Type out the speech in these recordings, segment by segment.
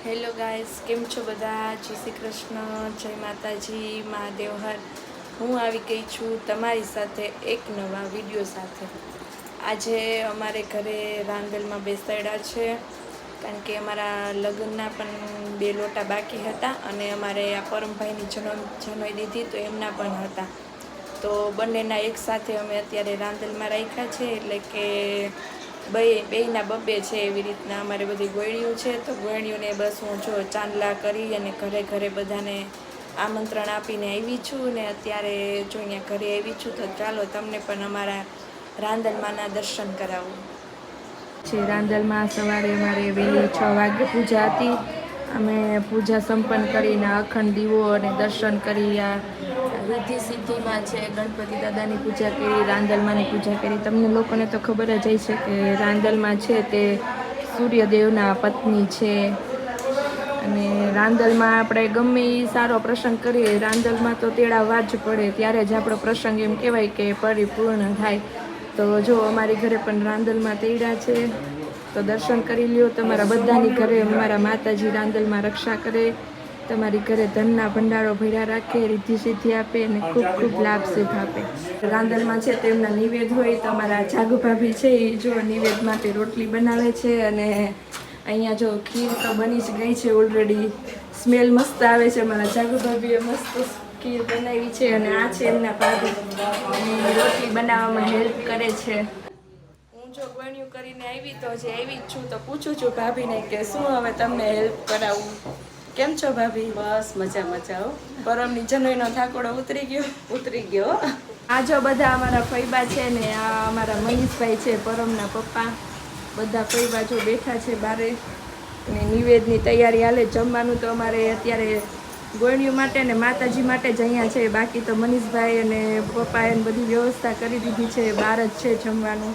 Hello guys, કેમ છો બધા? જય શ્રી કૃષ્ણ, જય માતાજી, મહાદેવ હર. હું આવી ગઈ છું તમારી સાથે એક નવા વિડીયો સાથે. આજે અમારે ઘરે રાંદલમાં બેસાડ્યા છે, કારણ કે અમારા લગ્નના પણ 2 લોટા બાકી હતા અને અમારે આ પરમભાઈની જનોઈ દીધી તો એમના પણ હતા. તો બંનેના એકસાથે અમે અત્યારે રાંદલમાં રાખ્યા છે, એટલે કે બેયના બબ્બે છે. એવી રીતના અમારે બધી ગોળીયું છે, તો ગોળીઓને બસ હું જો ચાંદલા કરી અને ઘરે ઘરે બધાને આમંત્રણ આપીને આવી છું ને અત્યારે જો અહીંયા ઘરે આવી છું. તો ચાલો તમને પણ અમારા રાંદલમાંના દર્શન કરાવું. રાંદલમાં સવારે અમારે વહેલી 6 વાગે પૂજા હતી. અમે પૂજા સંપન્ન કરીને અખંડ દીવો અને દર્શન કરી. આ રિદ્ધિ સિદ્ધિમાં છે, ગણપતિ દાદાની પૂજા કરી, રાંદલમાંની પૂજા કરી. તમને લોકોને તો ખબર જ હશે કે રાંદલમાં છે તે સૂર્યદેવના પત્ની છે. અને રાંદલમાં આપણે ગમે એ સારો પ્રસંગ કરીએ, રાંદલમાં તો તેડાવવા જ પડે, ત્યારે જ આપણો પ્રસંગ એમ કહેવાય કે પરિપૂર્ણ થાય. તો જો અમારી ઘરે પણ રાંદલમાં તેડ્યા છે, તો દર્શન કરી લ્યો. તમારા બધાની ઘરે અમારા માતાજી રાંદલમાં રક્ષા કરે, તમારી ઘરે ધનના ભંડારો ભર્યા રાખે, રિદ્ધિ સિદ્ધિ આપે અને ખૂબ ખૂબ લાભ સુખ આપે. રાંદલમાં છે તો એમના નિવેદ હોય, તો અમારા જાગુ ભાભી છે એ જો નિવેદ માટે રોટલી બનાવે છે. અને અહીંયા જો ખીર તો બની જ ગઈ છે ઓલરેડી, સ્મેલ મસ્ત આવે છે. અમારા જાગુ ભાભીએ મસ્ત ખીર બનાવી છે અને આ છે એમના ભાભી, રોટલી બનાવવામાં હેલ્પ કરે છે. હું જો ગણ્યું કરીને આવી તો હજી આવી જ છું, તો પૂછું છું ભાભીને કે શું હવે તમને હેલ્પ કરાવું. કેમ છો ભાભી? બસ મજા હો. પરમની જનોઈનો થાકોડો ઉતરી ગયો. આ જો બધા અમારા ફઈબા છે ને આ અમારા મનીષભાઈ છે, પરમના પપ્પા. બધા ફઈબા જો બેઠા છે બારે અને નિવેદની તૈયારી હાલે. જમવાનું તો અમારે અત્યારે ગોળીઓ માટે ને માતાજી માટે જ અહીંયા છે. બાકી તો મનીષભાઈ અને પપ્પાએ બધી વ્યવસ્થા કરી દીધી છે, બહાર જ છે જમવાનું.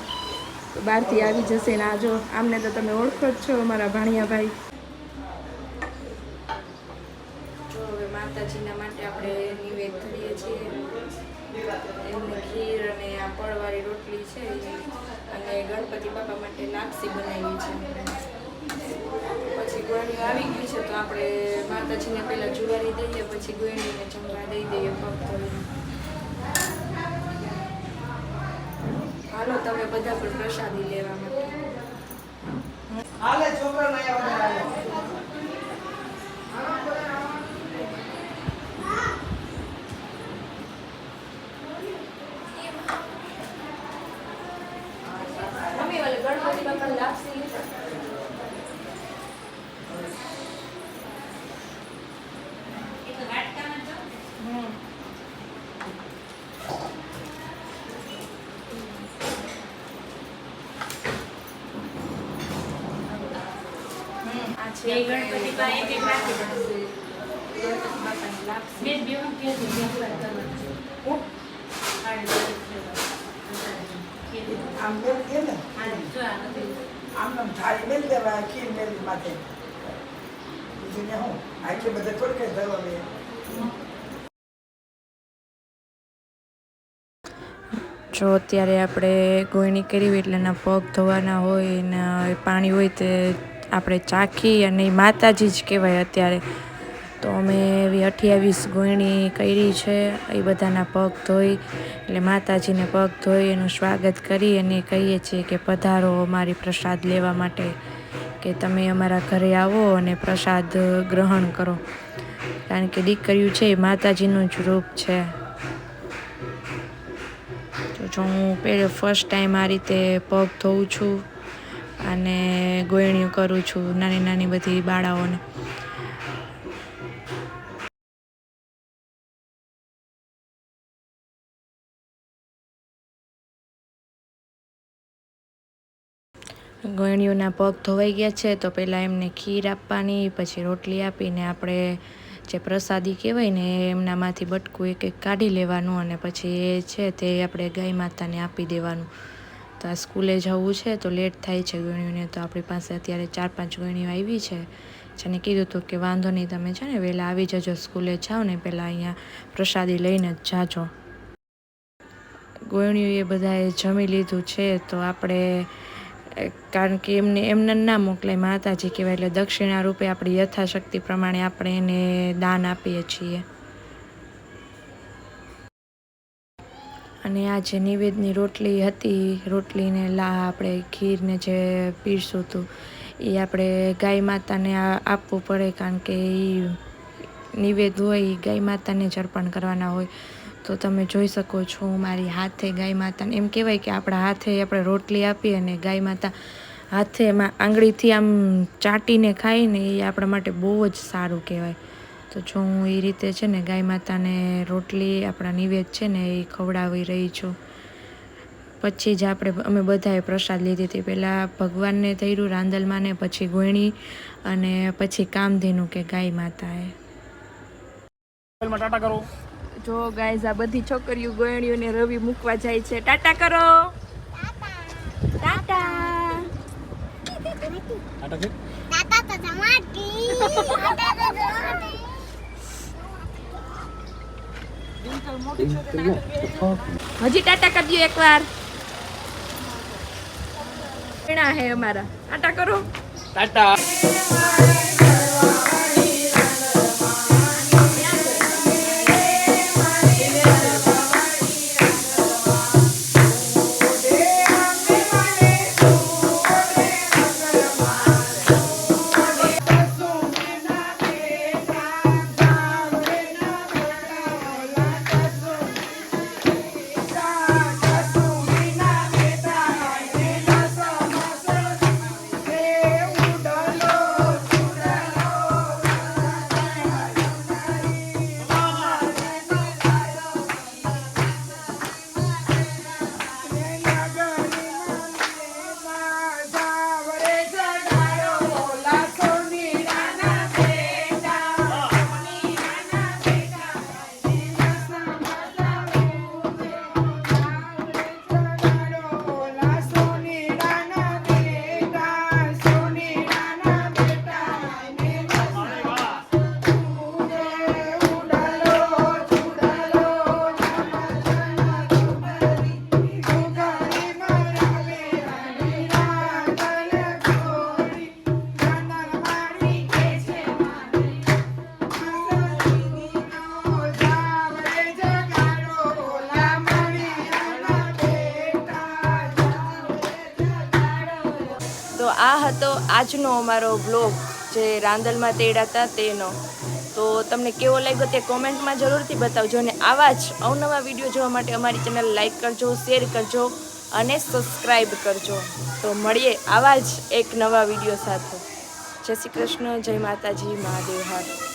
તો બહારથી આવી જશે ને આ જો આમને તો તમે ઓળખો જ છો, અમારા ભાણિયાભાઈ. જો હવે માતાજીના માટે આપણે નિવેદ કરીએ છીએ. એમને ખીર અને આ પડવાળી રોટલી છે અને ગણપતિ બાપા માટે લાપસી બનાવી છે. પછી ગોળીઓ આવી ગઈ છે, તો આપણે માતાજીને પહેલાં જુવારી દઈએ, પછી ગોળીને જમવા દઈ દઈએ પગ ધોઈને. હાલો તમે બધા પણ પ્રસાદી લેવા માટે. મમ્મી વાલે ગણપતિ બાપા લાપસી લીધા. ગણપતિ બાપાની લાપસી આમ થાળી મેળ દેવાય, ખીર મેળ માટે બીજું ને હું આટલી બધે થોડી કઈ ધરવા લે. જો અત્યારે આપણે ગોળણી કરી એટલે એના પગ ધોવાના હોય ને પાણી હોય તે આપણે ચાખી, અને માતાજી જ કહેવાય અત્યારે. તો અમે એવી 28 ગોળણી કરી છે. એ બધાના પગ ધોઈ એટલે માતાજીને પગ ધોઈ એનું સ્વાગત કરી અને કહીએ છીએ કે પધારો અમારી પ્રસાદ લેવા માટે, કે તમે અમારા ઘરે આવો અને પ્રસાદ ગ્રહણ કરો. કારણ કે દીકરીઓ છે એ માતાજીનું જ રૂપ છે. જો હું ફર્સ્ટ ટાઈમ આ રીતે પગ ધોઉં છું અને ગોળણીઓ કરું છું નાની નાની બધી બાળાઓને. ગોળણીઓના પગ ધોવાઈ ગયા છે, તો પહેલાં એમને ખીર આપવાની, પછી રોટલી આપીને આપણે જે પ્રસાદી કહેવાય ને એમનામાંથી બટકું એક એક કાઢી લેવાનું અને પછી એ છે તે આપણે ગાય માતાને આપી દેવાનું. તો આ સ્કૂલે જવું છે તો લેટ થાય છે ગોળણીઓને, તો આપણી પાસે અત્યારે 4-5 ગોળણીઓ આવી છે. જેને કીધું હતું કે વાંધો નહીં, તમે છે ને વહેલા આવી જજો, સ્કૂલે જાઓ ને પહેલાં અહીંયા પ્રસાદી લઈને જ જાજો. ગોળણીઓ એ બધાએ જમી લીધું છે, તો આપણે કારણ કે એમને ના મોકલાય, માતાજી કહેવાય, એટલે દક્ષિણા રૂપે આપણી યથાશક્તિ પ્રમાણે આપણે એને દાન આપીએ છીએ. અને આ જે નિવેદની રોટલી હતી, રોટલીને આપણે ખીરને જે પીરસું હતું એ આપણે ગાય માતાને આપવું પડે, કારણ કે એ નિવેદ હોય એ ગાય માતાને જ અર્પણ કરવાના હોય. તો તમે જોઈ શકો છો મારી હાથે ગાય માતાને, એમ કહેવાય કે આપણા હાથે આપણે રોટલી આપીએ અને ગાય માતા હાથે એમાં આંગળીથી આમ ચાટીને ખાય ને એ આપણા માટે બહુ જ સારું કહેવાય. તો જો હું એ રીતે છે ને ગાય માતાને રોટલી આપણા નિવેદ છે ને એ ખવડાવી રહી છું. પછી જ અમે બધાએ પ્રસાદ લીધી હતી. પહેલાં ભગવાનને થયું રાંદલમાંને, પછી ગોયણી અને પછી કામધેનુ કે ગાય માતાએ. ટાટા કરો. જો ગાઈઝ આ બધી છોકરીઓ ગોયણીઓને રવિ મૂકવા જાય છે. ટાટા કરો. ટાટા. ટાટા કે હજી ટાટા કરી દો એકવાર. હે અમારા ટાટા કરો. ટાટા. તો આ હતો આજનો અમારો બ્લોગ જે રાંદલમાં તેડા હતા તેનો. તો તમને કેવો લાગ્યો તે કોમેન્ટમાં જરૂરથી બતાવજો, અને આવા જ અવનવા વિડીયો જોવા માટે અમારી ચેનલ લાઈક કરજો, શેર કરજો અને સબસ્ક્રાઈબ કરજો. તો મળીએ આવા જ એક નવા વિડીયો સાથે. જય શ્રી કૃષ્ણ, જય માતાજી, મહાદેવ હર.